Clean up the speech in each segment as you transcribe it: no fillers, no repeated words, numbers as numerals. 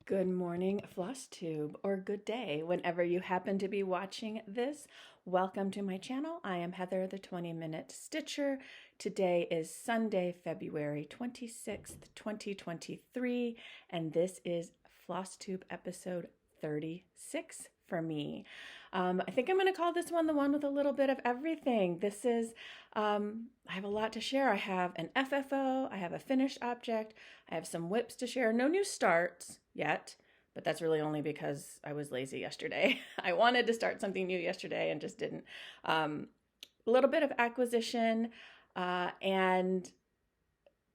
Good morning, Flosstube, or good day, whenever you happen to be watching this. Welcome to my channel. I am Heather, the 20-Minute Stitcher. Today is Sunday, February 26th, 2023, and this is Flosstube episode 36 for me. I think I'm going to call this one the one with a little bit of everything. This is, I have a lot to share. I have an FFO, I have a finished object, I have some whips to share. No new starts yet, but that's really only because I was lazy yesterday. I wanted to start something new yesterday and just didn't. A little bit of acquisition, and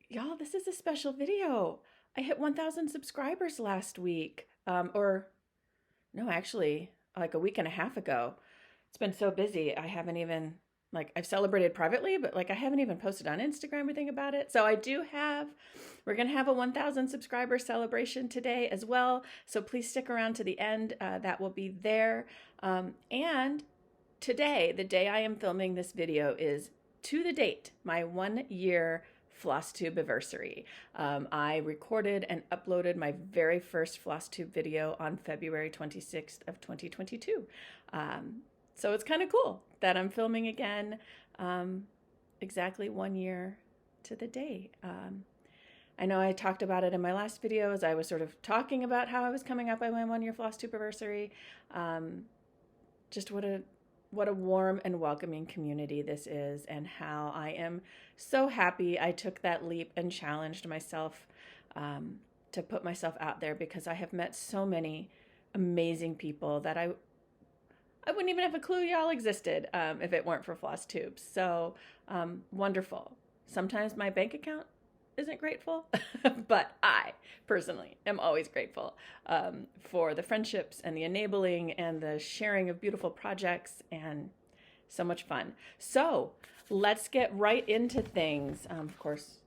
y'all, this is a special video. I hit 1,000 subscribers last week, actually, like a week and a half ago. It's been so busy. I haven't even, I've celebrated privately, but I haven't even posted on Instagram or anything about it. So we're going to have a 1,000 subscriber celebration today as well. So please stick around to the end. That will be there. And today, the day I am filming this video, is to the date, my 1-year Flosstube anniversary. I recorded and uploaded my very first Flosstube video on February 26th of 2022. So it's kind of cool that I'm filming again exactly 1 year to the day. I know I talked about it in my last video as I was sort of talking about how I was coming up on my 1-year Flosstube anniversary. Just what a warm and welcoming community this is, and how I am so happy I took that leap and challenged myself to put myself out there, because I have met so many amazing people that I wouldn't even have a clue y'all existed if it weren't for Flosstube. So wonderful. Sometimes my bank account isn't grateful, but I personally am always grateful for the friendships and the enabling and the sharing of beautiful projects, and so much fun. So let's get right into things. Of course,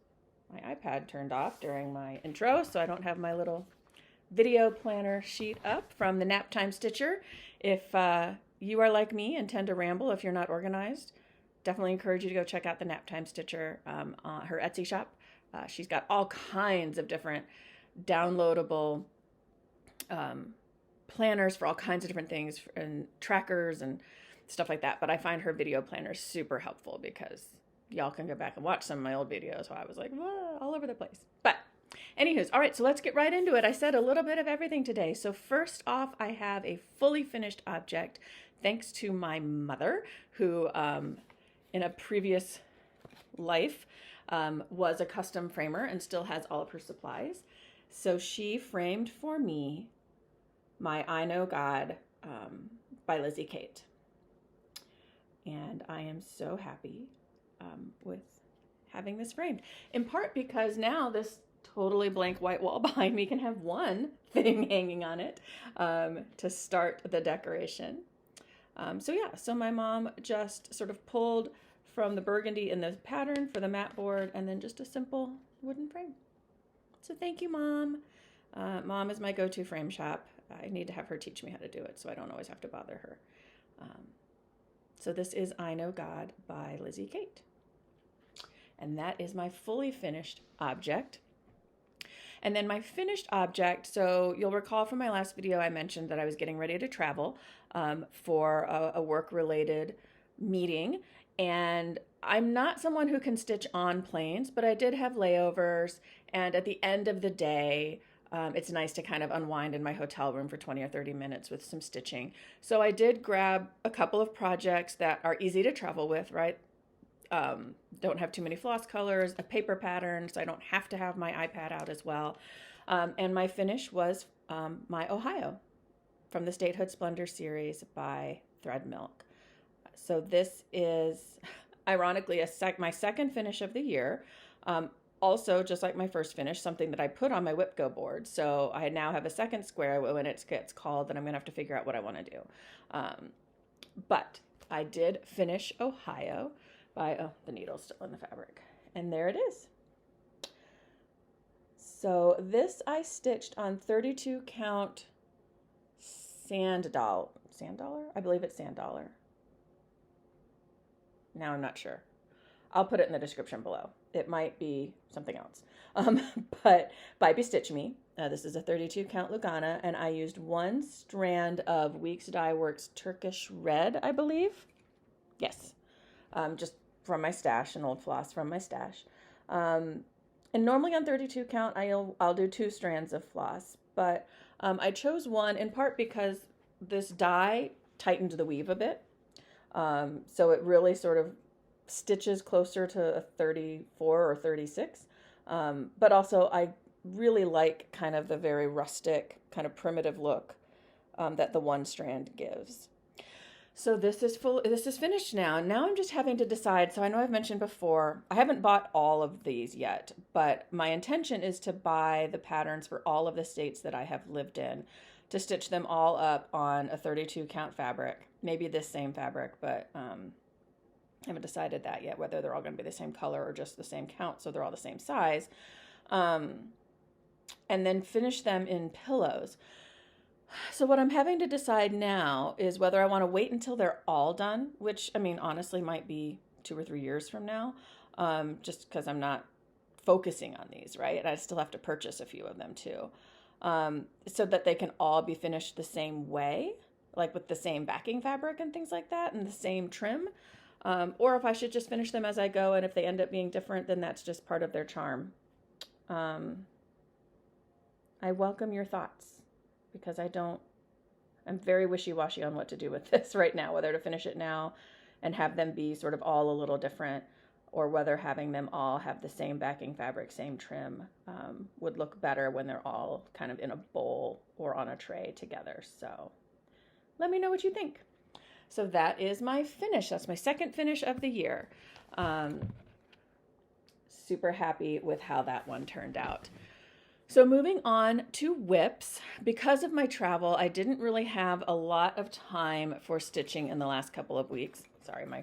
my iPad turned off during my intro, so I don't have my little video planner sheet up from the Naptime Stitcher. If you are like me and tend to ramble if you're not organized, definitely encourage you to go check out the Naptime Stitcher, her Etsy shop. She's got all kinds of different downloadable planners for all kinds of different things, and trackers and stuff like that. But I find her video planners super helpful, because y'all can go back and watch some of my old videos where I was like, all over the place. But anywho's, all right, so let's get right into it. I said a little bit of everything today. So first off, I have a fully finished object, thanks to my mother, who in a previous life was a custom framer and still has all of her supplies. So she framed for me my I Know God by Lizzie Kate. And I am so happy with having this framed, in part because now this totally blank white wall behind me can have one thing hanging on it to start the decoration. So my mom just sort of pulled from the burgundy in the pattern for the mat board, and then just a simple wooden frame. So thank you, Mom. Mom is my go-to frame shop. I need to have her teach me how to do it, so I don't always have to bother her. So this is I Know God by Lizzie Kate. And that is my fully finished object. And then my finished object, so you'll recall from my last video I mentioned that I was getting ready to travel for a work-related meeting. And I'm not someone who can stitch on planes, but I did have layovers. And at the end of the day, it's nice to kind of unwind in my hotel room for 20 or 30 minutes with some stitching. So I did grab a couple of projects that are easy to travel with, right? Don't have too many floss colors, a paper pattern, so I don't have to have my iPad out as well. And my finish was my Ohio from the Statehood Splendor series by Threadmilk. So this is, ironically, my second finish of the year. Also, just like my first finish, something that I put on my Whip Go board. So I now have a second square when it gets called, and I'm going to have to figure out what I want to do. But I did finish Ohio by, the needle's still in the fabric. And there it is. So this I stitched on 32 count sand dollar. I believe it's sand dollar. Now I'm not sure. I'll put it in the description below. It might be something else. But by Bestitch Me. This is a 32 count Lugana, and I used one strand of Weeks Dye Works Turkish Red, I believe. Yes, just from my stash, an old floss from my stash. And normally on 32 count, I'll do 2 strands of floss, but I chose one in part because this dye tightened the weave a bit. So it really sort of stitches closer to a 34 or 36. But also I really like kind of the very rustic, kind of primitive look that the one strand gives. So this is finished now. Now I'm just having to decide. So I know I've mentioned before, I haven't bought all of these yet, but my intention is to buy the patterns for all of the states that I have lived in, to stitch them all up on a 32 count fabric, maybe this same fabric, but I haven't decided that yet, whether they're all going to be the same color or just the same count, so they're all the same size, and then finish them in pillows. So what I'm having to decide now is whether I want to wait until they're all done, which, I mean, honestly might be 2 or 3 years from now, just because I'm not focusing on these, right? And I still have to purchase a few of them too, so that they can all be finished the same way, like with the same backing fabric and things like that, and the same trim, or if I should just finish them as I go, and if they end up being different, then that's just part of their charm. I welcome your thoughts, because I'm very wishy-washy on what to do with this right now, whether to finish it now and have them be sort of all a little different, or whether having them all have the same backing fabric, same trim, would look better when they're all kind of in a bowl or on a tray together. So let me know what you think. So that is my finish. That's my second finish of the year. Super happy with how that one turned out. So moving on to whips, because of my travel, I didn't really have a lot of time for stitching in the last couple of weeks. Sorry, my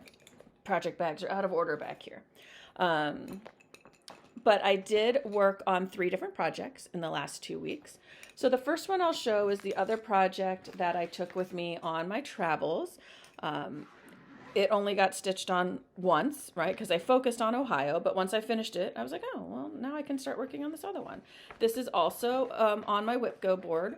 project bags are out of order back here. But I did work on 3 different projects in the last 2 weeks. So the first one I'll show is the other project that I took with me on my travels. It only got stitched on once, right? Because I focused on Ohio, but once I finished it, I was like, oh, well, now I can start working on this other one. This is also on my WhipGo board,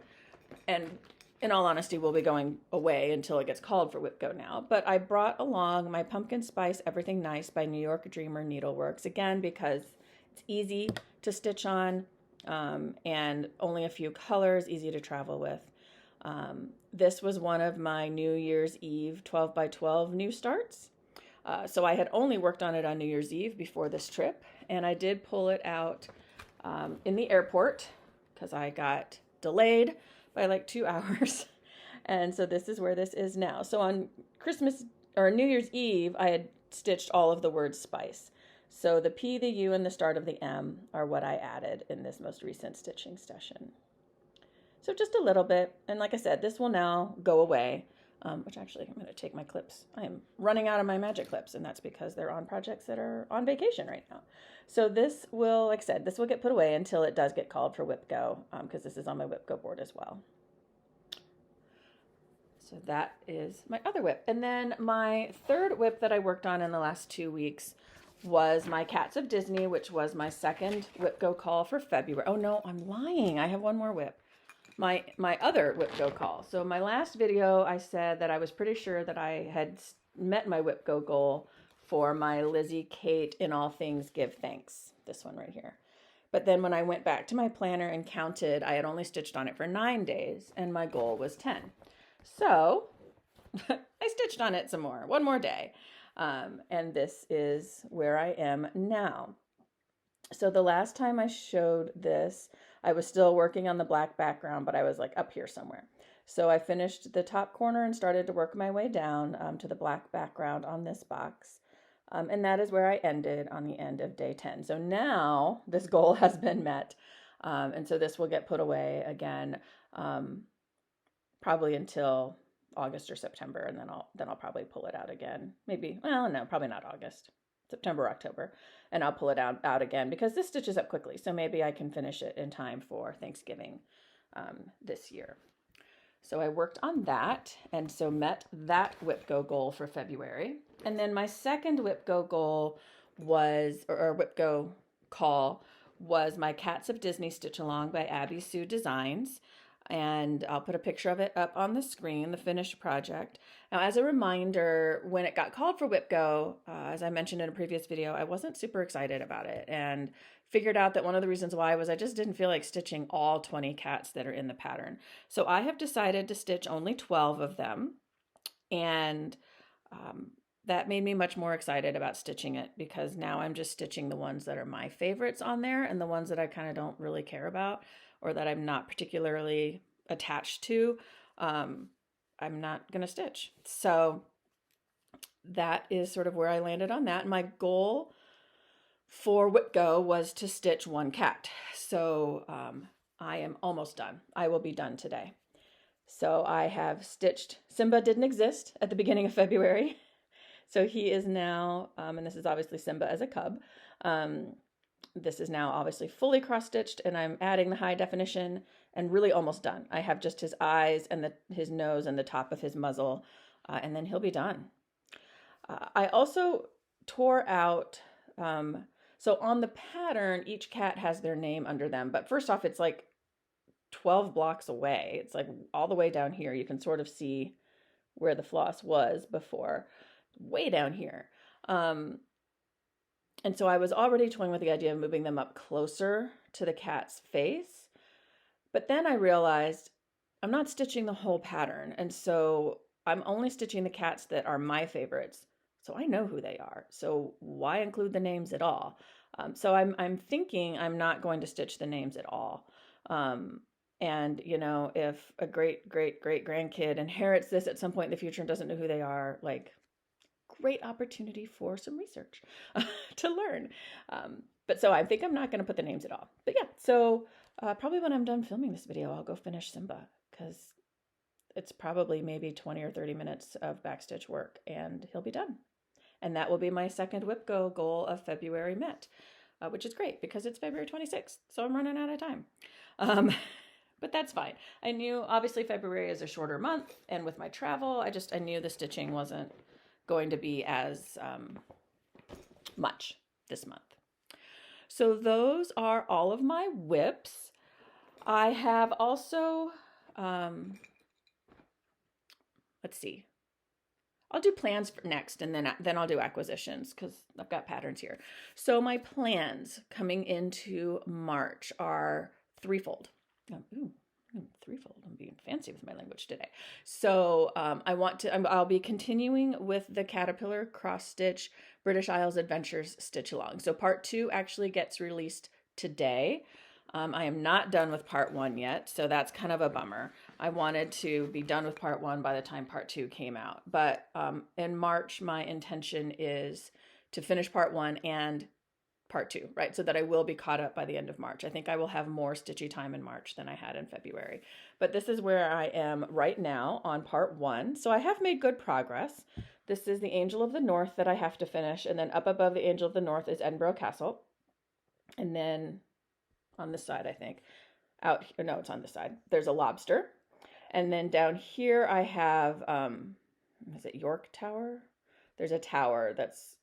and in all honesty, we'll be going away until it gets called for WhipGo now. But I brought along my Pumpkin Spice Everything Nice by New York Dreamer Needleworks, again, because it's easy to stitch on, and only a few colors, easy to travel with. This was one of my New Year's Eve 12 by 12 new starts. So I had only worked on it on New Year's Eve before this trip, and I did pull it out in the airport because I got delayed by like 2 hours. And so this is where this is now. So on Christmas or New Year's Eve, I had stitched all of the words spice. So the P, the U, and the start of the M are what I added in this most recent stitching session. So just a little bit, and like I said, this will now go away, which actually I'm going to take my clips. I am running out of my magic clips, and that's because they're on projects that are on vacation right now. So this will, like I said, this will get put away until it does get called for WhipGo, because this is on my WhipGo board as well. So that is my other whip. And then my third whip that I worked on in the last 2 weeks was my Cats of Disney, which was my second WhipGo call for February. Oh no, I'm lying. I have one more whip. My other WhipGo call. So my last video, I said that I was pretty sure that I had met my WhipGo goal for my Lizzie Kate In All Things Give Thanks. This one right here. But then when I went back to my planner and counted, I had only stitched on it for 9 days, and my goal was 10. So I stitched on it some more, one more day. And this is where I am now. So the last time I showed this, I was still working on the black background, but I was like up here somewhere. So I finished the top corner and started to work my way down to the black background on this box. And that is where I ended on the end of day 10. So now this goal has been met. And so this will get put away again, probably until August or September. And then I'll probably pull it out again. Maybe, well, no, probably not August. September, October, and I'll pull it out again because this stitches up quickly. So maybe I can finish it in time for Thanksgiving this year. So I worked on that, and so met that WhipGo goal for February. And then my second WhipGo goal was, or WhipGo call was my Cats of Disney Stitch Along by Abbie Sue Designs. And I'll put a picture of it up on the screen, the finished project. Now, as a reminder, when it got called for Whip Go, as I mentioned in a previous video, I wasn't super excited about it, and figured out that one of the reasons why was I just didn't feel like stitching all 20 cats that are in the pattern. So I have decided to stitch only 12 of them, and that made me much more excited about stitching it, because now I'm just stitching the ones that are my favorites on there, and the ones that I kind of don't really care about or that I'm not particularly attached to, I'm not going to stitch. So that is sort of where I landed on that. My goal for Whip Go was to stitch one cat. So I am almost done. I will be done today. So I have stitched, Simba didn't exist at the beginning of February. So he is now, and this is obviously Simba as a cub. This is now obviously fully cross-stitched, and I'm adding the high definition and really almost done. I have just his eyes and his nose and the top of his muzzle, and then he'll be done. I also tore out, so on the pattern, each cat has their name under them, but first off, it's like 12 blocks away. It's like all the way down here. You can sort of see where the floss was before, way down here. And so I was already toying with the idea of moving them up closer to the cat's face. But then I realized I'm not stitching the whole pattern. And so I'm only stitching the cats that are my favorites. So I know who they are. So why include the names at all? So I'm thinking I'm not going to stitch the names at all. And, you know, if a great grandkid inherits this at some point in the future and doesn't know who they are, like, great opportunity for some research to learn. But so I think I'm not going to put the names at all. But yeah, so probably when I'm done filming this video, I'll go finish Simba, because it's probably maybe 20 or 30 minutes of backstitch work and he'll be done. And that will be my second Whip Go goal of February met, which is great because it's February 26th. So I'm running out of time. But that's fine. I knew obviously February is a shorter month, and with my travel, I knew the stitching wasn't going to be as much this month. So those are all of my whips. I have also, let's see, I'll do plans for next, and then I'll do acquisitions, because I've got patterns here. So my plans coming into March are threefold. Threefold. I'm being fancy with my language today. So I'll be continuing with the Caterpillar Cross Stitch British Isles Adventures Stitch Along. So part 2 actually gets released today. I am not done with part 1 yet, so that's kind of a bummer. I wanted to be done with part 1 by the time part 2 came out. But in March, my intention is to finish part 1 and part 2, right? So that I will be caught up by the end of March. I think I will have more stitchy time in March than I had in February. But this is where I am right now on part 1. So I have made good progress. This is the Angel of the North that I have to finish. And then up above the Angel of the North is Edinburgh Castle. And then on this side, I think, out here, no, it's on this side, there's a lobster. And then down here I have, is it York Tower? There's a tower that's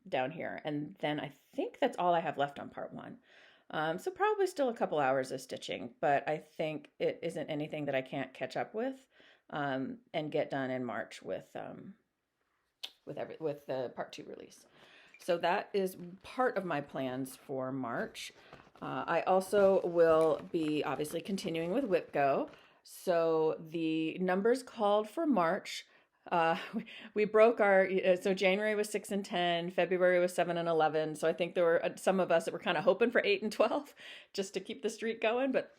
down here. And then I think that's all I have left on part 1. So probably still a couple hours of stitching, but I think it isn't anything that I can't catch up with and get done in March with the part 2 release. So that is part of my plans for March. I also will be obviously continuing with Whip Go. So the numbers called for March, we broke our, so January was 6 and 10, February was 7 and 11. So I think there were some of us that were kind of hoping for 8 and 12 just to keep the streak going, but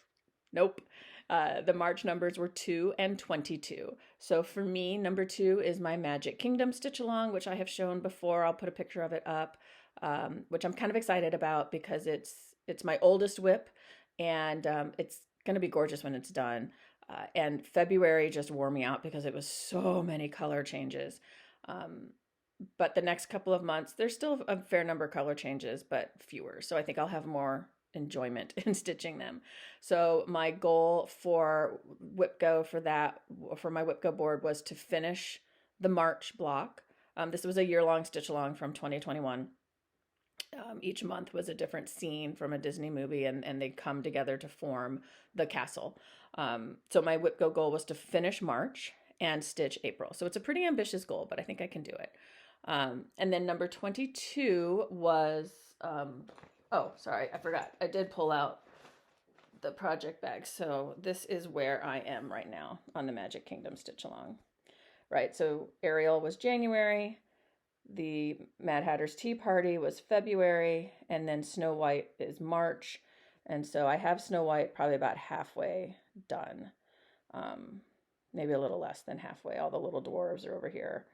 nope. The March numbers were 2 and 22. So for me, number 2 is my Magic Kingdom Stitch Along, which I have shown before. I'll put a picture of it up, which I'm kind of excited about because it's my oldest whip, and it's going to be gorgeous when it's done. And February just wore me out because it was so many color changes. But the next couple of months, there's still a fair number of color changes, but fewer. So I think I'll have more enjoyment in stitching them. So my goal for Whip Go for my Whip Go board was to finish the March block. This was a year-long stitch along from 2021. Each month was a different scene from a Disney movie, and they come together to form the castle. So my Whip Go goal was to finish March and stitch April. So it's a pretty ambitious goal, but I think I can do it. And then number 22 was, oh, sorry, I forgot. I did pull out the project bag. So this is where I am right now on the Magic Kingdom stitch along. Right, so Ariel was January, the Mad Hatter's Tea Party was February, and then Snow White is March. And so I have Snow White probably about halfway done. Maybe a little less than halfway. All the little dwarves are over here.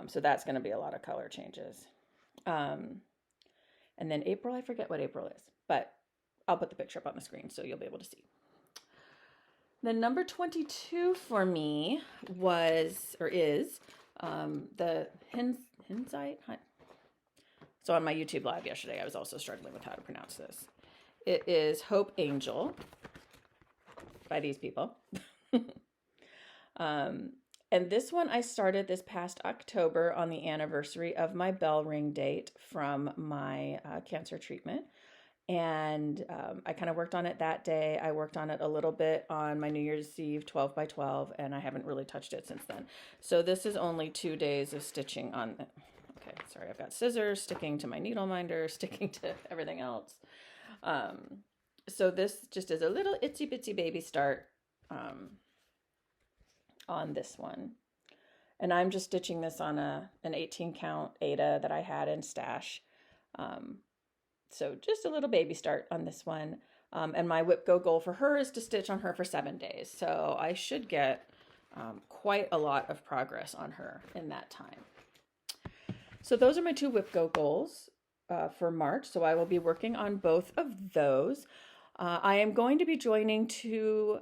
So that's going to be a lot of color changes. And then April, I forget what April is, but I'll put the picture up on the screen so you'll be able to see. Then number 22 for me was, or is, the Hinzeit. So on my YouTube live yesterday, I was also struggling with how to pronounce this. It is Hope Angel by these people. And this one I started this past October on the anniversary of my bell ring date from my cancer treatment. And I kind of worked on it that day. I worked on it a little bit on my New Year's Eve 12 by 12, and I haven't really touched it since then. So this is only 2 days of stitching on it. Okay, sorry, I've got scissors sticking to my needle minder, sticking to everything else. So this just is a little itsy bitsy baby start on this one. And I'm just stitching this on an 18 count Aida that I had in stash. So just a little baby start on this one. And my Whip Go goal for her is to stitch on her for 7 days. So I should get quite a lot of progress on her in that time. So those are my 2 Whip Go goals for March. So I will be working on both of those. I am going to be joining 2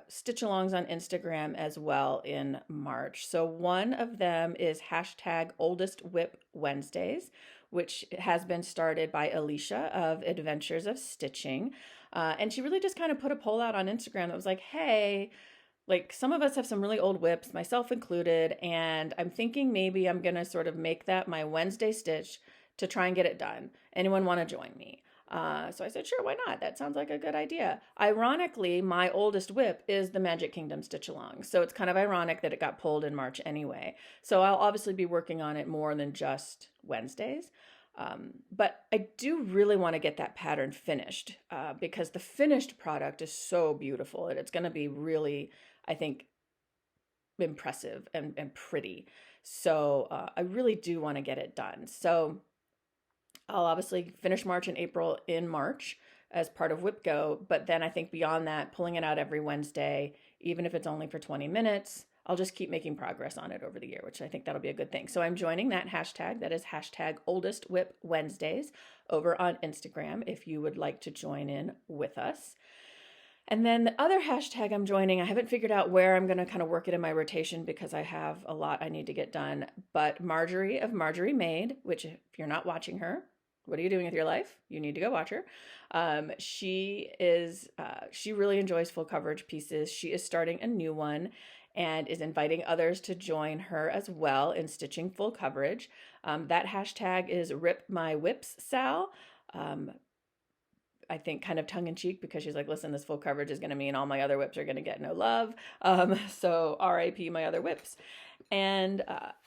stitch alongs on Instagram as well in March. So one of them is hashtag Oldest Whip Wednesdays, which has been started by Alicia of Adventures of Stitching. And she really just kind of put a poll out on Instagram that was like, hey, like some of us have some really old whips, myself included, and I'm thinking maybe I'm going to sort of make that my Wednesday stitch to try and get it done. Anyone want to join me? So I said, sure, why not? That sounds like a good idea. Ironically, my oldest whip is the Magic Kingdom stitch along. So it's kind of ironic that it got pulled in March anyway. So I'll obviously be working on it more than just Wednesdays. But I do really want to get that pattern finished because the finished product is so beautiful and it's going to be really, I think, impressive and pretty. So I really do want to get it done. So I'll obviously finish March and April in March as part of Whip Go, but then I think beyond that, pulling it out every Wednesday, even if it's only for 20 minutes, I'll just keep making progress on it over the year, which I think that'll be a good thing. So I'm joining that hashtag, that is hashtag Oldest Whip Wednesdays, over on Instagram if you would like to join in with us. And then the other hashtag I'm joining, I haven't figured out where I'm going to kind of work it in my rotation because I have a lot I need to get done, but Marjorie of Marjorie Made, which if you're not watching her, what are you doing with your life? You need to go watch her. She really enjoys full coverage pieces. She is starting a new one and is inviting others to join her as well in stitching full coverage. That hashtag is Rip My Whips Sal. I think kind of tongue in cheek because she's like, listen, this full coverage is going to mean all my other whips are going to get no love. So RIP my other whips. And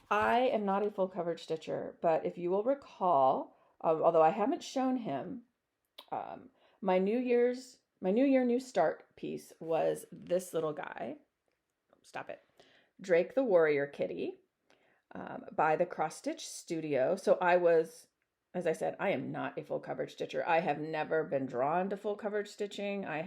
I am not a full coverage stitcher, but if you will recall, although I haven't shown him, my New Year, New Start piece was this little guy. Stop it. Drake the Warrior Kitty by the Cross Stitch Studio. So I was, as I said, I am not a full coverage stitcher. I have never been drawn to full coverage stitching. I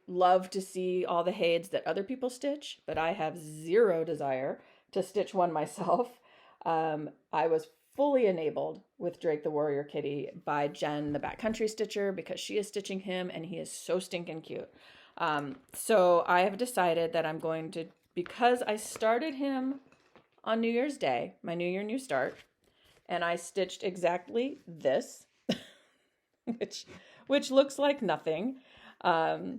love to see all the heids that other people stitch, but I have zero desire to stitch one myself. I was fully enabled with Drake the Warrior Kitty by Jen, the Backcountry Stitcher, because she is stitching him and he is so stinking cute. So I have decided that I'm going to, because I started him on New Year's Day, my New Year, New Start, and I stitched exactly this, which looks like nothing, that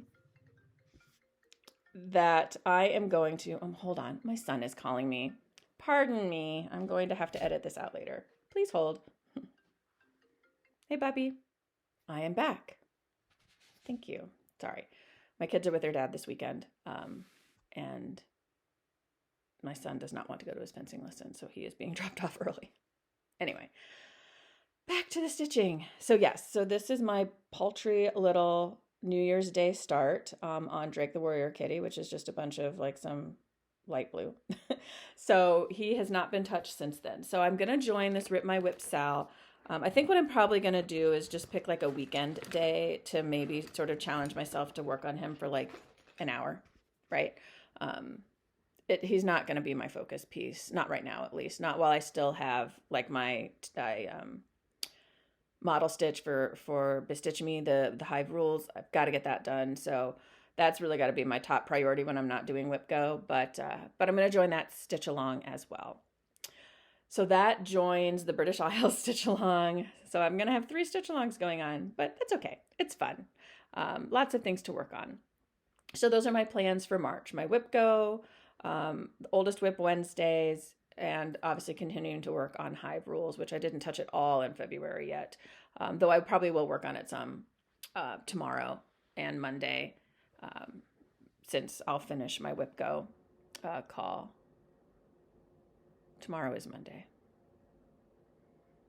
I am going to, hold on, my son is calling me. Pardon me. I'm going to have to edit this out later. Please hold. Hey, Bobby. I am back. Thank you. Sorry. My kids are with their dad this weekend, and my son does not want to go to his fencing lesson, so he is being dropped off early. Anyway, back to the stitching. So yes, so this is my paltry little New Year's Day start on Drake the Warrior Kitty, which is just a bunch of like some light blue. So he has not been touched since then. So I'm going to join this Rip My Whip Sal. I think what I'm probably going to do is just pick like a weekend day to maybe sort of challenge myself to work on him for like an hour, right? He's not going to be my focus piece, not right now at least, not while I still have like my model stitch for Bestitch Me, the hive rules. I've got to get that done. So that's really got to be my top priority when I'm not doing Whip Go, but I'm going to join that stitch along as well. So that joins the British Isles stitch along. So I'm going to have 3 stitch alongs going on, but that's okay. It's fun. Lots of things to work on. So those are my plans for March. My Whip Go, the Oldest Whip Wednesdays, and obviously continuing to work on hive rules, which I didn't touch at all in February yet, though I probably will work on it some tomorrow and Monday, since I'll finish my Whip Go call. Tomorrow is Monday.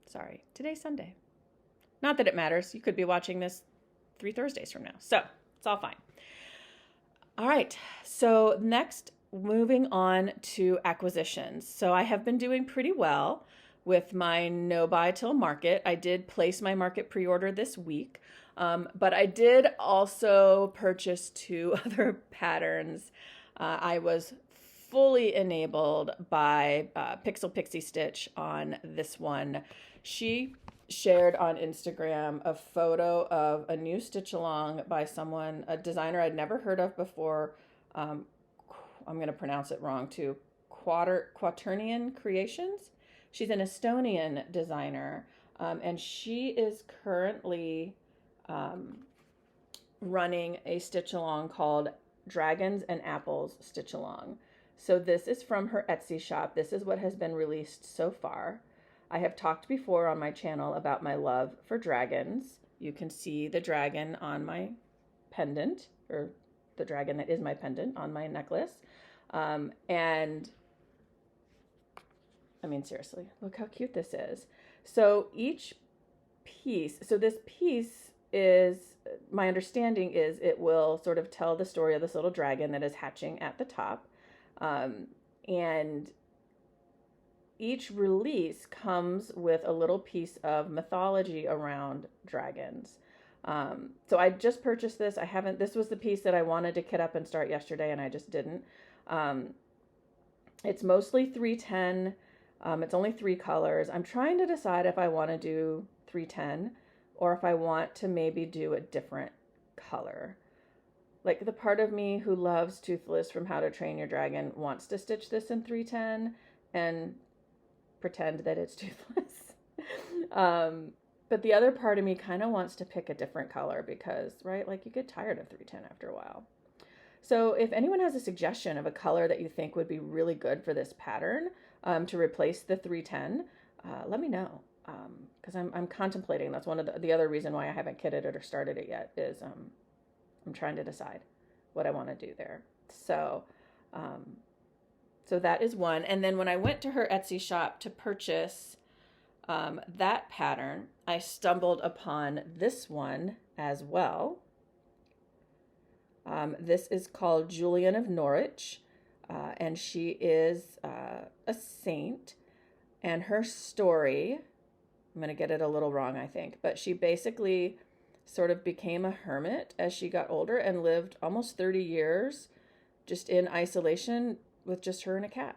Sorry, today's Sunday. Not that it matters. You could be watching this 3 Thursdays from now. So it's all fine. All right. So next, moving on to acquisitions. So I have been doing pretty well with my no buy till market. I did place my market pre-order this week, but I did also purchase 2 other patterns. I was fully enabled by Pixel Pixie Stitch on this one. She shared on Instagram a photo of a new stitch along by someone, a designer I'd never heard of before. I'm going to pronounce it wrong too. QuarternionCreations. She's an Estonian designer, and she is currently running a stitch along called Dragons and Apples Stitch Along. So this is from her Etsy shop. This is what has been released so far. I have talked before on my channel about my love for dragons. You can see the dragon on my pendant, or the dragon that is my pendant on my necklace. And I mean, seriously, look how cute this is. So each piece, so this piece is, my understanding is it will sort of tell the story of this little dragon that is hatching at the top. And each release comes with a little piece of mythology around dragons. So I just purchased this. This was the piece that I wanted to kit up and start yesterday, and I just didn't. It's mostly 310. It's only 3 colors. I'm trying to decide if I want to do 310 or if I want to maybe do a different color. Like the part of me who loves Toothless from How to Train Your Dragon wants to stitch this in 310 and pretend that it's Toothless. But the other part of me kind of wants to pick a different color because, right, like you get tired of 310 after a while. So if anyone has a suggestion of a color that you think would be really good for this pattern to replace the 310, let me know. Because I'm contemplating. That's one of the other reason why I haven't kitted it or started it yet is I'm trying to decide what I want to do there. So that is one. And then when I went to her Etsy shop to purchase that pattern, I stumbled upon this one as well. This is called Julian of Norwich, and she is a saint. And her story, I'm going to get it a little wrong, I think, but she basically sort of became a hermit as she got older and lived almost 30 years just in isolation with just her and a cat.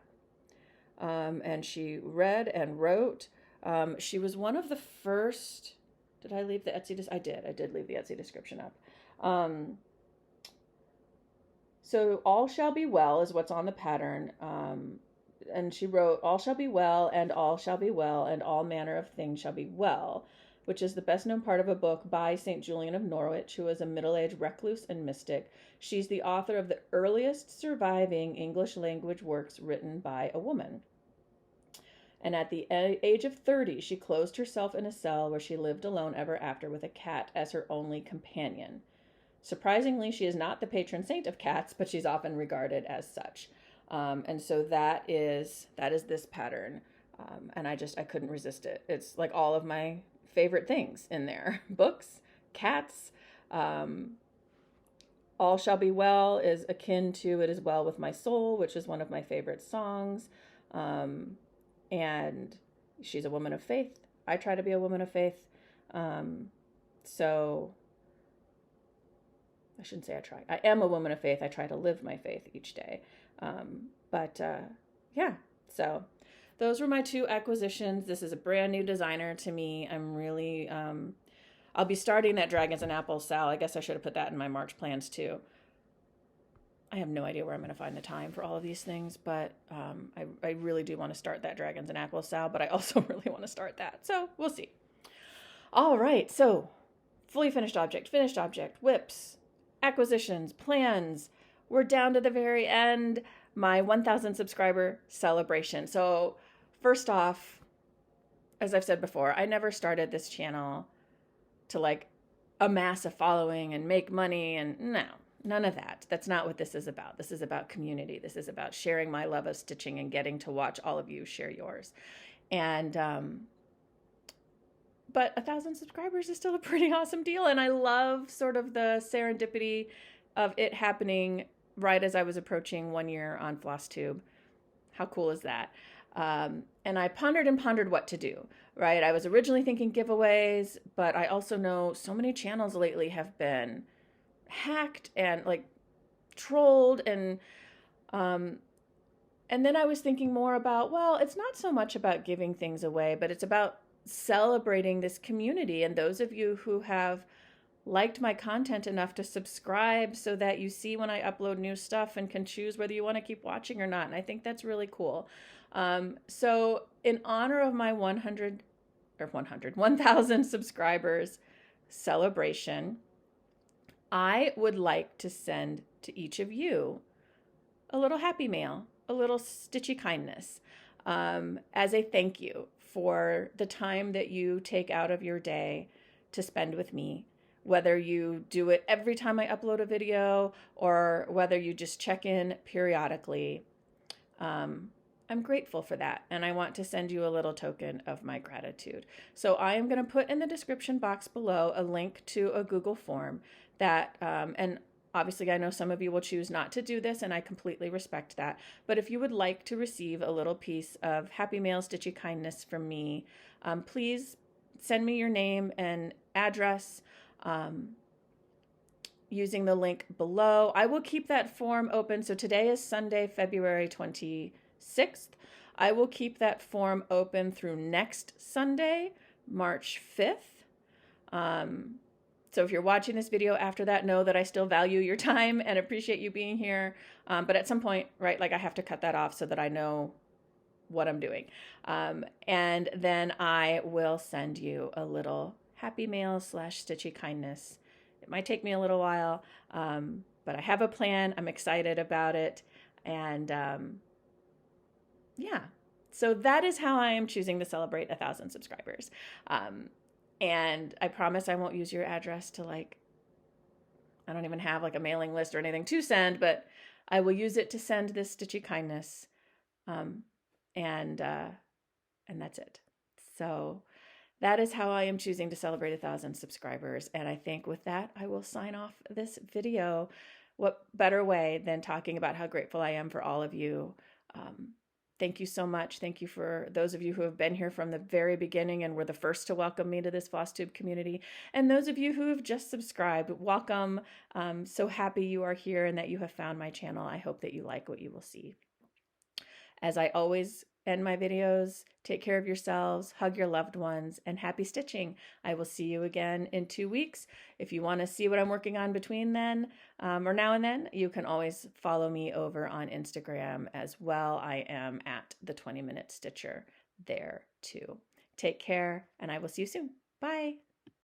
And she read and wrote. She was one of the first. Did I leave the Etsy? I did leave the Etsy description up. So all shall be well is what's on the pattern. And she wrote, all shall be well, and all shall be well, and all manner of things shall be well, which is the best known part of a book by St. Julian of Norwich, who was a middle-aged recluse and mystic. She's the author of the earliest surviving English language works written by a woman. and at the age of 30, she closed herself in a cell where she lived alone ever after with a cat as her only companion. Surprisingly, she is not the patron saint of cats, but she's often regarded as such. And so that is this pattern. And I couldn't resist it. It's like all of my favorite things in there. Books, cats, All Shall Be Well is akin to It Is Well With My Soul, which is one of my favorite songs. And she's a woman of faith. I try to be a woman of faith. So I shouldn't say I try. I am a woman of faith. I try to live my faith each day. Yeah, so those were my 2 acquisitions. This is a brand new designer to me. I'm really, I'll be starting that Dragons and Apples SAL. I guess I should have put that in my March plans too. I have no idea where I'm going to find the time for all of these things, but I really do want to start that Dragons and Apples SAL, but I also really want to start that. So we'll see. All right, so fully finished object, whips, acquisitions, plans. We're down to the very end, my 1,000 subscriber celebration. So first off, as I've said before, I never started this channel to like amass a following and make money, and no, none of that. That's not what this is about. This is about community. This is about sharing my love of stitching and getting to watch all of you share yours. And but 1,000 subscribers is still a pretty awesome deal, and I love sort of the serendipity of it happening right as I was approaching 1 year on Flosstube. How cool is that? And I pondered what to do, right? I was originally thinking giveaways, but I also know so many channels lately have been hacked and like trolled, and then I was thinking more about, well, it's not so much about giving things away, but it's about celebrating this community and those of you who have liked my content enough to subscribe so that you see when I upload new stuff and can choose whether you want to keep watching or not. And I think that's really cool. So in honor of my 1,000 subscribers celebration, I would like to send to each of you a little happy mail, a little stitchy kindness, as a thank you for the time that you take out of your day to spend with me. Whether you do it every time I upload a video or whether you just check in periodically, I'm grateful for that. And I want to send you a little token of my gratitude. So I am going to put in the description box below a link to a Google form that, and obviously I know some of you will choose not to do this, and I completely respect that. But if you would like to receive a little piece of happy mail, stitchy kindness from me, please send me your name and address, using the link below. I will keep that form open. So today is Sunday, February 26th. I will keep that form open through next Sunday, March 5th. So if you're watching this video after that, know that I still value your time and appreciate you being here. But at some point, right, like I have to cut that off so that I know what I'm doing. And then I will send you a little happy mail / stitchy kindness. It might take me a little while, but I have a plan. I'm excited about it. And yeah, so that is how I am choosing to celebrate 1,000 subscribers. And I promise I won't use your address to like, I don't even have like a mailing list or anything to send, but I will use it to send this stitchy kindness. And that's it. So that is how I am choosing to celebrate 1,000 subscribers. And I think with that, I will sign off this video. What better way than talking about how grateful I am for all of you. Thank you so much. Thank you for those of you who have been here from the very beginning and were the first to welcome me to this Flosstube community. And those of you who have just subscribed, welcome. So happy you are here and that you have found my channel. I hope that you like what you will see. As I always end my videos, take care of yourselves, hug your loved ones, and happy stitching. I will see you again in 2 weeks. If you want to see what I'm working on between then or now and then, you can always follow me over on Instagram as well. I am at the 20-Minute Stitcher there too. Take care, and I will see you soon. Bye.